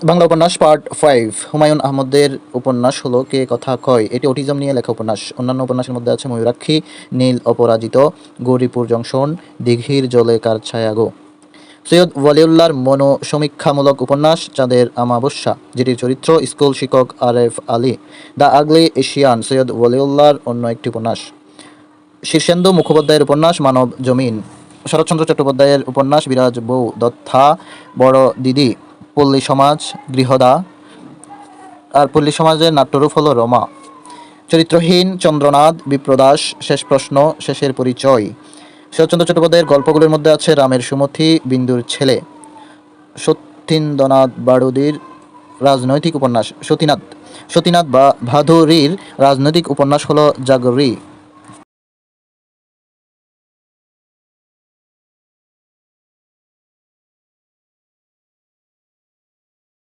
বাংলা উপন্যাস পার্ট 5। হুমায়ুন আহমেদের উপন্যাস হলো কে কথা কয়। এটি অটিজম নিয়ে লেখা উপন্যাস। অন্যান্য উপন্যাসের মধ্যে আছে ময়ূরাক্ষী, নীল অপরাজিত, গৌরীপুর জংশন, দিঘির জলে কার ছায়া গো। সৈয়দ ওয়ালিউল্লাহর মনোসমীক্ষামূলক উপন্যাস চাঁদের আমাবস্যা, যেটির চরিত্র স্কুল শিক্ষক Aref Ali. The ugly Asian Syed ওয়ালিউল্লাহর অন্য একটি উপন্যাস। শীর্ষেন্দু মুখোপাধ্যায়ের উপন্যাস মানব জমিন। শরৎচন্দ্র চট্টোপাধ্যায়ের উপন্যাস বিরাজ বউ, দত্তা, বড় দিদি, পল্লী সমাজ, গৃহদা। আর পল্লী সমাজের নাট্যরূপ হলো রমা। চরিত্রহীন, চন্দ্রনাথ, বিপ্রদাস, শেষ প্রশ্ন, শেষের পরিচয়। শরৎচন্দ্র চট্টোপাধ্যায়ের গল্পগুলোর মধ্যে আছে রামের সুমথি, বিন্দুর ছেলে। সতীন্দ্রনাথ বাড়ুদির রাজনৈতিক উপন্যাস। সতীনাথ বা ভাদুরীর রাজনৈতিক উপন্যাস হলো জাগরি।